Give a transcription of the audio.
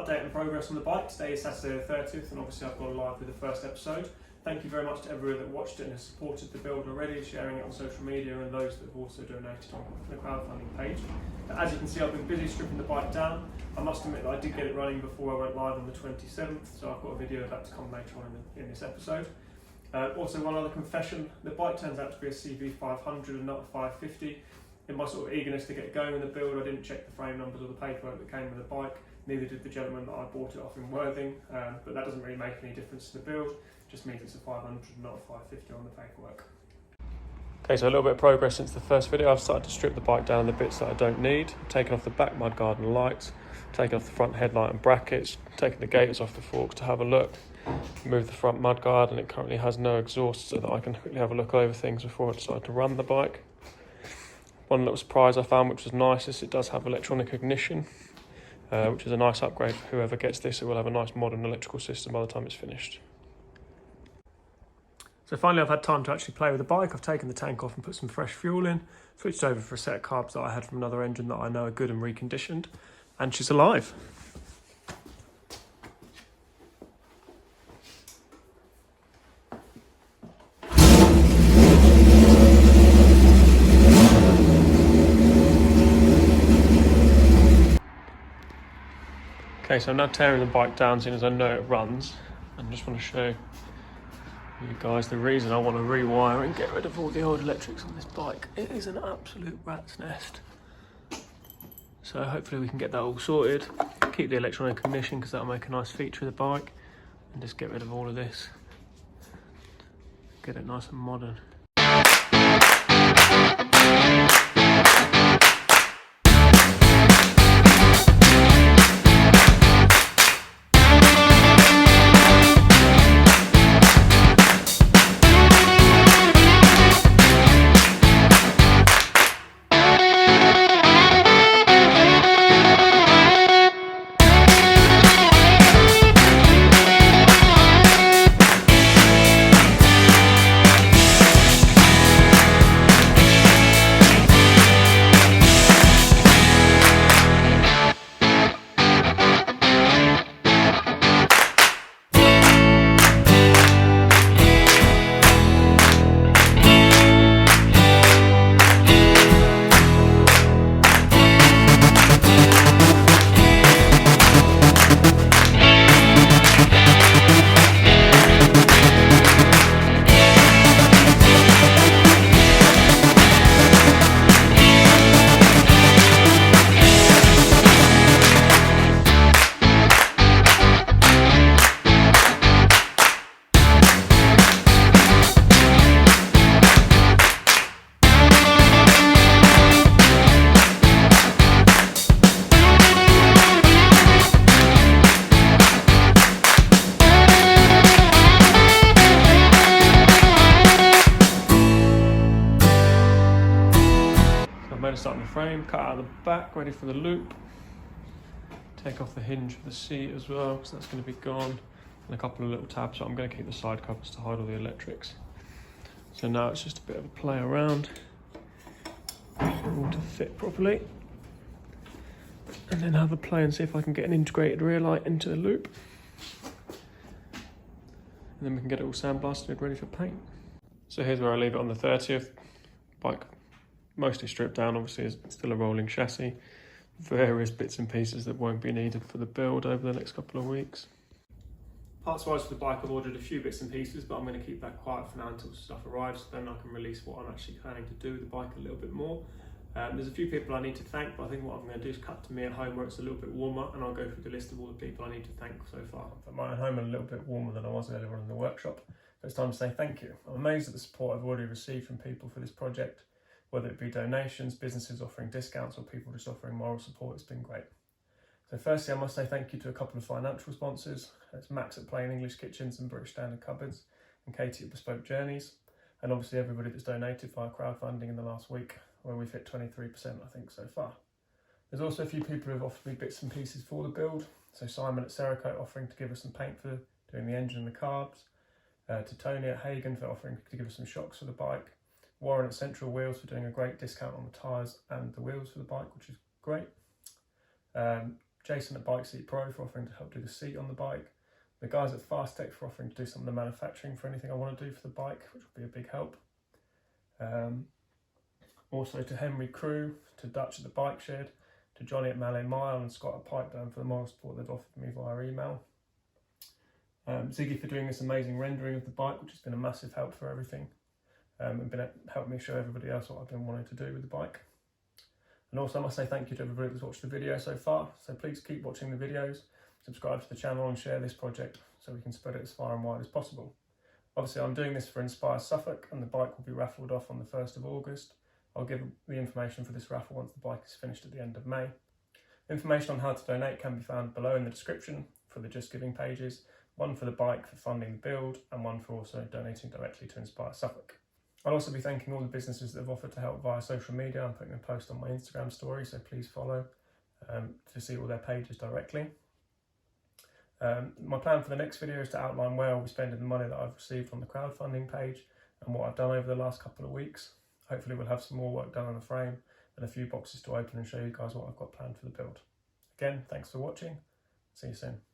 update and progress on the bike. Today is Saturday the 30th, and obviously I've gone live with the first episode. Thank you very much to everyone that watched it and has supported the build already, sharing it on social media, and those that have also donated on the crowdfunding page. As you can see, I've been busy stripping the bike down. I must admit that I did get it running before I went live on the 27th, so I've got a video of that to come later on in this episode. Also, one other confession, the bike turns out to be a CB500 and not a 550. In my sort of eagerness to get going in the build, I didn't check the frame numbers or the paperwork that came with the bike. Neither did the gentleman that I bought it off in Worthing, but that doesn't really make any difference to the build. It just means it's a 500, not a 550 on the paperwork. Okay, so a little bit of progress since the first video. I've started to strip the bike down the bits that I don't need. I've taken off the back mudguard and lights, taken off the front headlight and brackets, taken the gaiters off the forks to have a look, moved the front mudguard, and it currently has no exhaust so that I can quickly have a look over things before I decide to run the bike. One little surprise I found, which was nice, is it does have electronic ignition, which is a nice upgrade for whoever gets this. It will have a nice modern electrical system by the time it's finished. So finally I've had time to actually play with the bike. I've taken the tank off and put some fresh fuel in, switched over for a set of carbs that I had from another engine that I know are good and reconditioned, and she's alive. Okay, so I'm now tearing the bike down, seeing as I know it runs, and just want to show you guys the reason I want to rewire and get rid of all the old electrics on this bike. It is an absolute rat's nest. So hopefully we can get that all sorted, keep the electronic ignition because that'll make a nice feature of the bike, and just get rid of all of this. Get it nice and modern. Start the frame, cut out the back, ready for the loop. Take off the hinge for the seat as well, because that's going to be gone, and a couple of little tabs, so I'm going to keep the side covers to hide all the electrics. So now it's just a bit of a play around for it all to fit properly, and then have a play and see if I can get an integrated rear light into the loop, and then we can get it all sandblasted ready for paint. So here's where I leave it on the 30th. Bike mostly stripped down, obviously it's still a rolling chassis. Various bits and pieces that won't be needed for the build over the next couple of weeks. Parts wise for the bike, I've ordered a few bits and pieces, but I'm going to keep that quiet for now until stuff arrives, then I can release what I'm actually planning to do with the bike a little bit more. There's a few people I need to thank, but I think what I'm going to do is cut to me at home where it's a little bit warmer, and I'll go through the list of all the people I need to thank so far. I'm at home and a little bit warmer than I was earlier on in the workshop, so it's time to say thank you. I'm amazed at the support I've already received from people for this project. Whether it be donations, businesses offering discounts, or people just offering moral support, it's been great. So firstly, I must say thank you to a couple of financial sponsors. It's Max at Plain English Kitchens and British Standard Cupboards, and Katie at Bespoke Journeys, and obviously everybody that's donated via crowdfunding in the last week, where we've hit 23%, I think, so far. There's also a few people who have offered me bits and pieces for the build. So Simon at Cerakote offering to give us some paint for doing the engine and the carbs, to Tony at Hagen for offering to give us some shocks for the bike, Warren at Central Wheels for doing a great discount on the tyres and the wheels for the bike, which is great. Jason at Bike Seat Pro for offering to help do the seat on the bike, the guys at Fast Tech for offering to do some of the manufacturing for anything I want to do for the bike, which will be a big help. Also to Henry Crew, to Dutch at the Bike Shed, to Johnny at Malay Mile and Scott at Pipedown for the moral support they've offered me via email. Ziggy for doing this amazing rendering of the bike, which has been a massive help for everything, and helped me show everybody else what I've been wanting to do with the bike. And also I must say thank you to everybody that's watched the video so far, so please keep watching the videos, subscribe to the channel and share this project so we can spread it as far and wide as possible. Obviously I'm doing this for Inspire Suffolk and the bike will be raffled off on the 1st of August. I'll give the information for this raffle once the bike is finished at the end of May. Information on how to donate can be found below in the description for the Just Giving pages, one for the bike for funding the build and one for also donating directly to Inspire Suffolk. I'll also be thanking all the businesses that have offered to help via social media. I'm putting a post on my Instagram story, so please follow to see all their pages directly. My plan for the next video is to outline where I'll be spending the money that I've received on the crowdfunding page and what I've done over the last couple of weeks. Hopefully we'll have some more work done on the frame and a few boxes to open and show you guys what I've got planned for the build. Again, thanks for watching. See you soon.